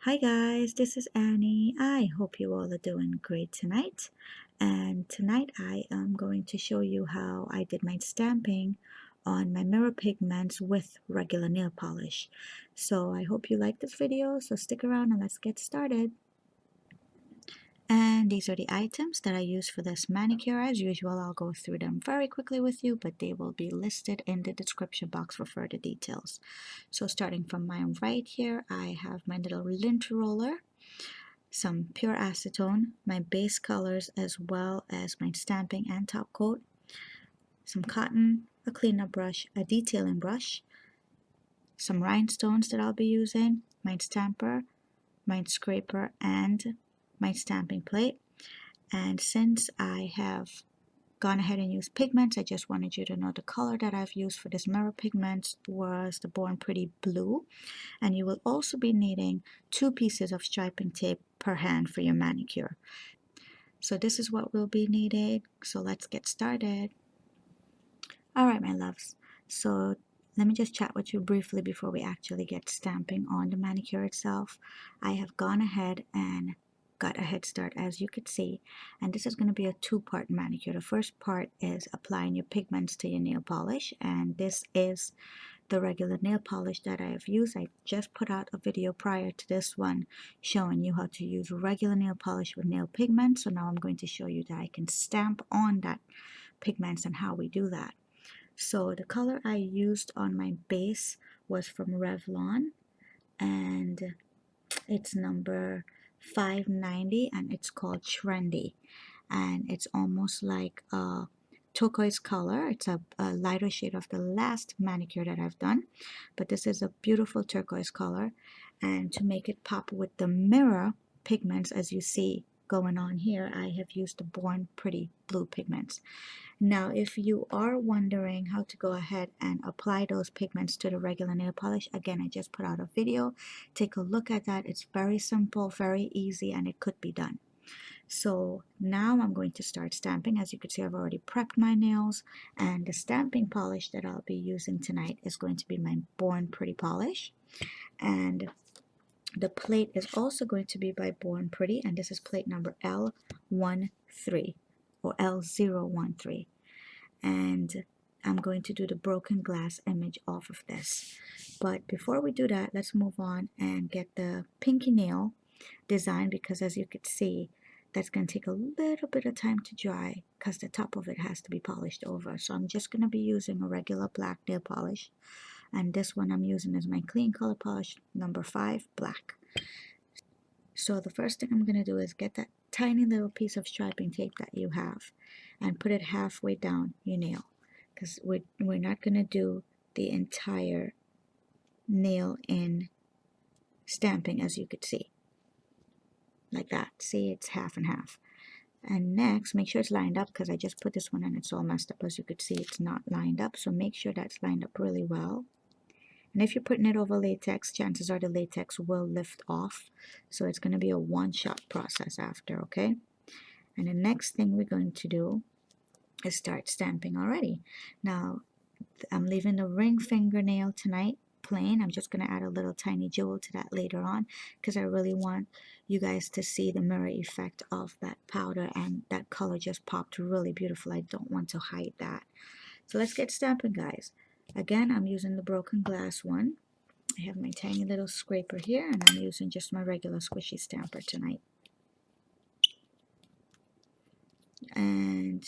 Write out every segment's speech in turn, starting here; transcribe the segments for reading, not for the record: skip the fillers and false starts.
Hi guys, this is Annie. I hope you all are doing great tonight. And tonight I am going to show you how I did my stamping on my mirror pigments with regular nail polish. So I hope you like this video, so stick around and let's get started. And these are the items that I use for this manicure. As usual, I'll go through them very quickly with you, but they will be listed in the description box for further details. So starting from my right here, I have my little lint roller, some pure acetone, my base colors as well as my stamping and top coat, some cotton, a cleanup brush, a detailing brush, some rhinestones that I'll be using, my stamper, my scraper, and my stamping plate. And since I have gone ahead and used pigments, I just wanted you to know the color that I've used for this mirror pigments was the Born Pretty Blue. And you will also be needing 2 pieces of striping tape per hand for your manicure. So this is what we'll be needing. So let's get started. All right, my loves. So let me just chat with you briefly before we actually get stamping on the manicure itself. I have gone ahead and got a head start, as you could see, and this is going to be a 2-part manicure. The first part is applying your pigments to your nail polish, and this is the regular nail polish that I have used. I just put out a video prior to this one showing you how to use regular nail polish with nail pigments. So now I'm going to show you that I can stamp on that pigments and how we do that. So the color I used on my base was from Revlon, and it's number 590, and it's called Trendy, and it's almost like a turquoise color. It's a lighter shade of the last manicure that I've done, but this is a beautiful turquoise color. And to make it pop with the mirror pigments, as you see going on here, I have used the Born Pretty Blue pigments. Now, if you are wondering how to go ahead and apply those pigments to the regular nail polish, again, I just put out a video. Take a look at that. It's very simple, very easy, and it could be done. So now I'm going to start stamping. As you can see, I've already prepped my nails, and the stamping polish that I'll be using tonight is going to be my Born Pretty polish. And the plate is also going to be by Born Pretty, and this is plate number L13 or L013. And I'm going to do the broken glass image off of this. But before we do that, let's move on and get the pinky nail design, because as you can see, that's going to take a little bit of time to dry because the top of it has to be polished over. So I'm just going to be using a regular black nail polish, and this one I'm using is my Kleancolor polish number 5 black. So the first thing I'm going to do is get that tiny little piece of striping tape that you have and put it halfway down your nail, because we're not going to do the entire nail in stamping, as you could see, like that. See, it's half and half. And next, make sure it's lined up, because I just put this one and it's all messed up. As you could see, it's not lined up, so make sure that's lined up really well. And if you're putting it over latex, chances are the latex will lift off. So it's going to be a one-shot process after, okay? And the next thing we're going to do is start stamping already. Now, I'm leaving the ring fingernail tonight plain. I'm just going to add a little tiny jewel to that later on, because I really want you guys to see the mirror effect of that powder, and that color just popped really beautiful. I don't want to hide that. So let's get stamping, guys. Again, I'm using the broken glass one. I have my tiny little scraper here, and I'm using just my regular squishy stamper tonight. And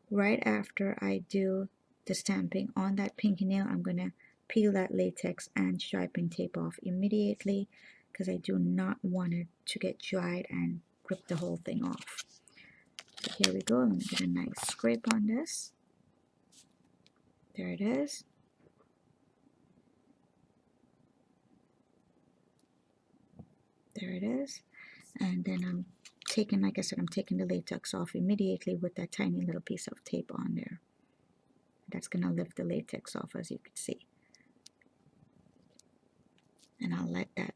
right after I do the stamping on that pinky nail, I'm going to peel that latex and striping tape off immediately, because I do not want it to get dried and rip the whole thing off. So here we go. Let me get a nice scrape on this. There it is. There it is. And then I'm taking, like I said, I'm taking the latex off immediately with that tiny little piece of tape on there. That's going to lift the latex off, as you can see. And I'll let that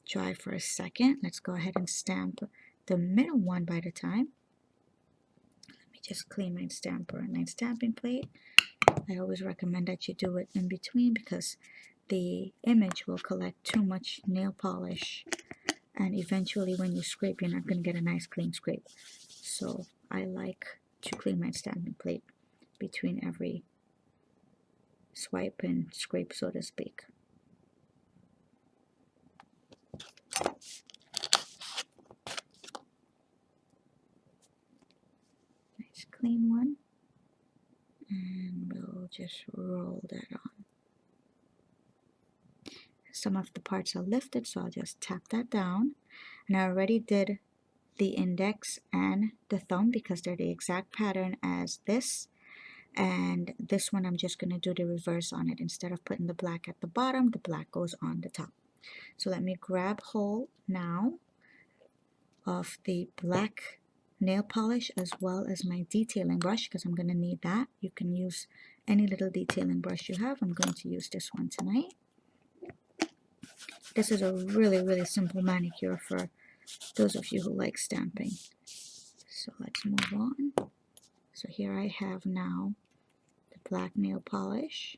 dry for a second. Let's go ahead and stamp the middle one by the time. Let me just clean my stamper and my stamping plate. I always recommend that you do it in between, because the image will collect too much nail polish, and eventually when you scrape, you're not going to get a nice clean scrape. So I like to clean my stamping plate between every swipe and scrape, so to speak. Nice clean one, and we'll just roll that on. Some of the parts are lifted, so I'll just tap that down. And I already did the index and the thumb because they're the exact pattern as this. And this one I'm just going to do the reverse on it. Instead of putting the black at the bottom, the black goes on the top. So let me grab hold now of the black nail polish as well as my detailing brush, because I'm going to need that. You can use any little detailing brush you have. I'm going to use this one tonight. This is a really simple manicure for those of you who like stamping. So let's move on. So here I have now the black nail polish,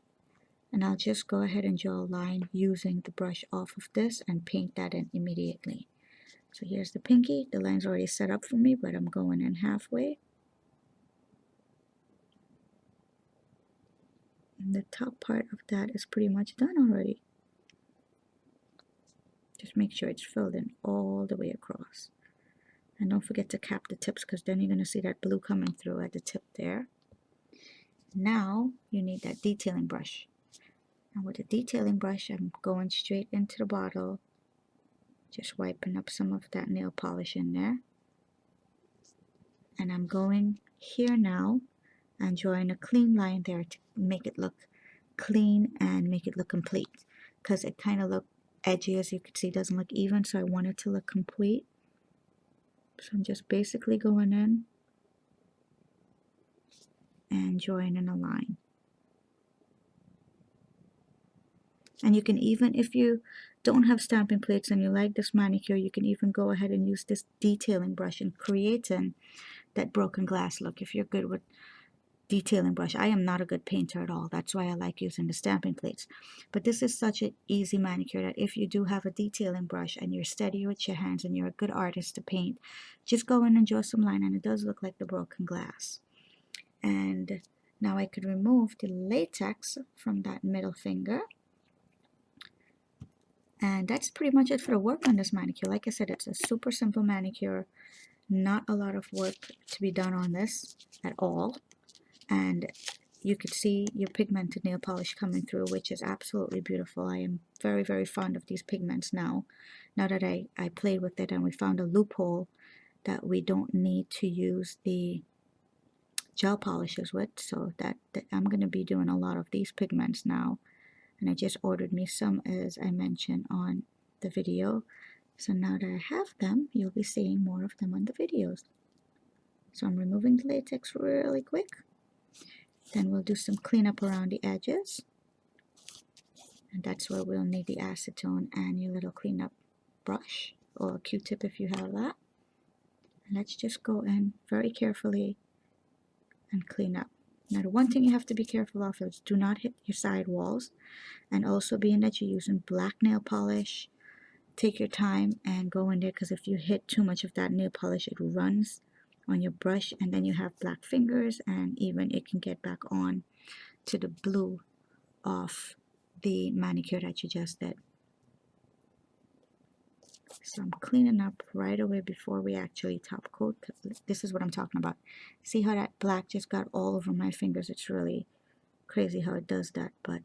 and I'll just go ahead and draw a line using the brush off of this and paint that in immediately. So here's the pinky. The line's already set up for me, but I'm going in halfway. And the top part of that is pretty much done already. Just make sure it's filled in all the way across. And don't forget to cap the tips, because then you're going to see that blue coming through at the tip there. Now you need that detailing brush. And with the detailing brush, I'm going straight into the bottle, just wiping up some of that nail polish in there. And I'm going here now and drawing a clean line there to make it look clean and make it look complete, because it kind of looked edgy, as you can see, doesn't look even, so I want it to look complete. So I'm just basically going in and drawing in a line. And you can even, if you don't have stamping plates and you like this manicure, you can even go ahead and use this detailing brush and creating that broken glass look if you're good with detailing brush. I am not a good painter at all. That's why I like using the stamping plates. But this is such an easy manicure that if you do have a detailing brush and you're steady with your hands and you're a good artist to paint, just go in and draw some line, and it does look like the broken glass. And now I could remove the latex from that middle finger. And that's pretty much it for the work on this manicure. Like I said, it's a super simple manicure. Not a lot of work to be done on this at all. And you could see your pigmented nail polish coming through, which is absolutely beautiful. I am very fond of these pigments now. Now that I played with it and we found a loophole that we don't need to use the gel polishes with, so that I'm going to be doing a lot of these pigments now. And I just ordered me some, as I mentioned on the video. So now that I have them, you'll be seeing more of them on the videos. So I'm removing the latex really quick. Then we'll do some cleanup around the edges. And that's where we'll need the acetone and your little cleanup brush, or a Q-tip if you have that. And let's just go in very carefully and clean up. Now the one thing you have to be careful of is do not hit your side walls. And also, being that you're using black nail polish, take your time and go in there, because if you hit too much of that nail polish, it runs on your brush and then you have black fingers, and even it can get back on to the blue of the manicure that you just did. So I'm cleaning up right away before we actually top coat. This is what I'm talking about. See how that black just got all over my fingers? It's really crazy how it does that, but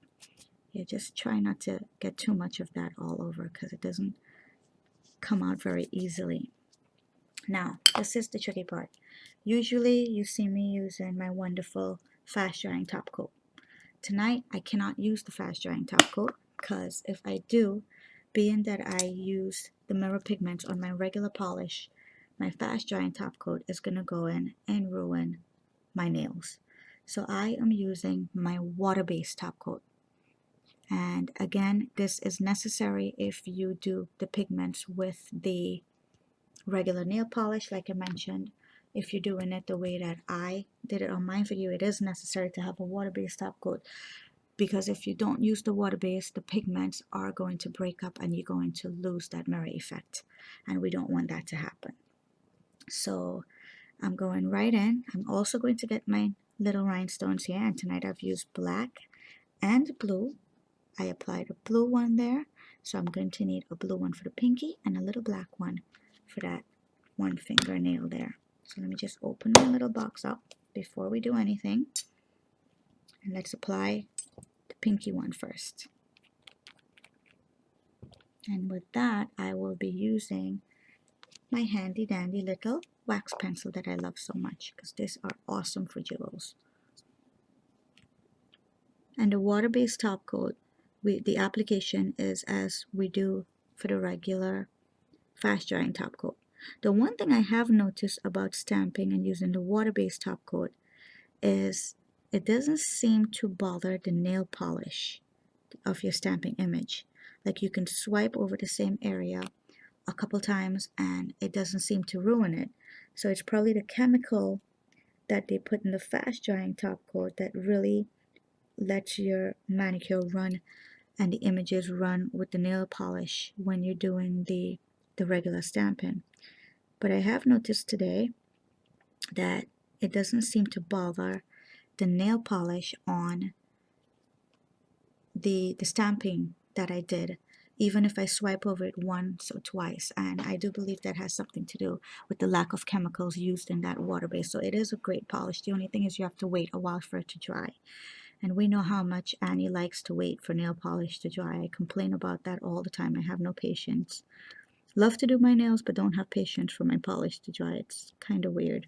yeah, just try not to get too much of that all over, because it doesn't come out very easily. Now, this is the tricky part. Usually you see me using my wonderful fast drying top coat. Tonight I cannot use the fast drying top coat, because if I do, being that I use the mirror pigments on my regular polish, my fast drying top coat is going to go in and ruin my nails. So I am using my water-based top coat. And again, this is necessary if you do the pigments with the regular nail polish. Like I mentioned, if you're doing it the way that I did it on my video, it is necessary to have a water-based top coat. because if you don't use the water base, the pigments are going to break up and you're going to lose that mirror effect, and we don't want that to happen. So I'm going right in. I'm also going to get my little rhinestones here, and tonight I've used black and blue. I applied a blue one there, so I'm going to need a blue one for the pinky and a little black one for that one fingernail there. So let me just open my little box up before we do anything, and let's apply the pinky one first. And with that, I will be using my handy dandy little wax pencil that I love so much, because these are awesome for jewels. And the water-based top coat, the application is as we do for the regular fast drying top coat. The one thing I have noticed about stamping and using the water-based top coat is it doesn't seem to bother the nail polish of your stamping image. Like, you can swipe over the same area a couple times and it doesn't seem to ruin it. So it's probably the chemical that they put in the fast drying top coat that really lets your manicure run and the images run with the nail polish when you're doing the regular stamping. But I have noticed today that it doesn't seem to bother the nail polish on the stamping that I did, even if I swipe over it once or twice. And I do believe that has something to do with the lack of chemicals used in that water base. So it is a great polish. The only thing is you have to wait a while for it to dry. And we know how much Annie likes to wait for nail polish to dry. I complain about that all the time. I have no patience. Love to do my nails, but don't have patience for my polish to dry. It's kind of weird.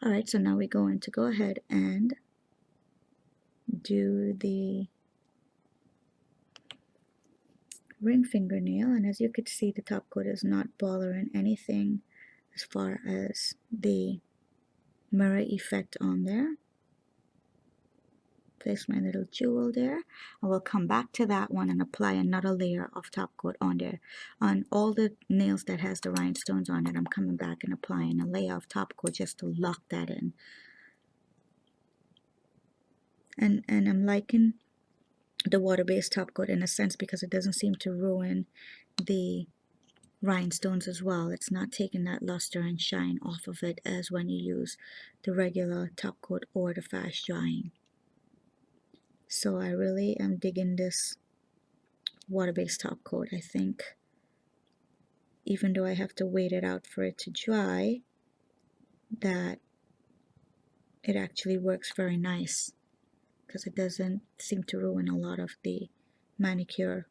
Alright, so now we're going to go ahead and do the ring fingernail. And as you could see, the top coat is not bothering anything as far as the mirror effect on there. Place my little jewel there. I will come back to that one and apply another layer of top coat on there. On all the nails that has the rhinestones on it, I'm coming back and applying a layer of top coat just to lock that in. And I'm liking the water-based top coat in a sense because it doesn't seem to ruin the rhinestones as well. It's not taking that luster and shine off of it as when you use the regular top coat or the fast drying. So I really am digging this water-based top coat. I think even though I have to wait it out for it to dry, that it actually works very nice because it doesn't seem to ruin a lot of the manicure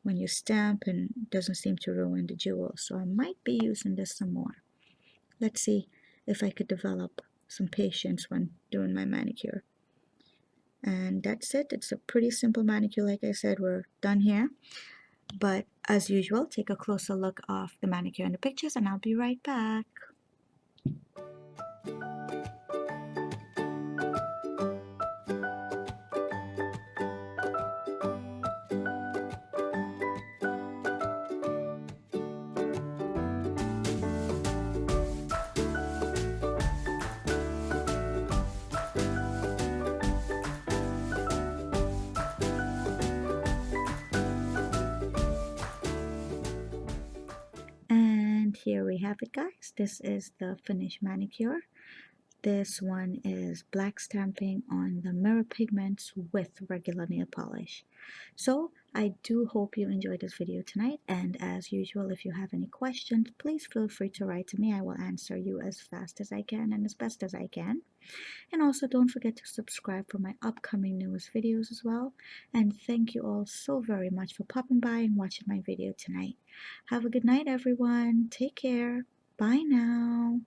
when you stamp, and doesn't seem to ruin the jewels. So I might be using this some more. Let's see if I could develop some patience when doing my manicure. And that's it. It's a pretty simple manicure. Like I said, we're done here. But as usual, take a closer look of the manicure and the pictures, and I'll be right back. And here we have it, guys. This is the finished manicure. This one is black stamping on the mirror pigments with regular nail polish. So I do hope you enjoyed this video tonight, and as usual, if you have any questions, please feel free to write to me. I will answer you as fast as I can and as best as I can. And also don't forget to subscribe for my upcoming newest videos as well. And thank you all so very much for popping by and watching my video tonight. Have a good night, everyone. Take care. Bye now.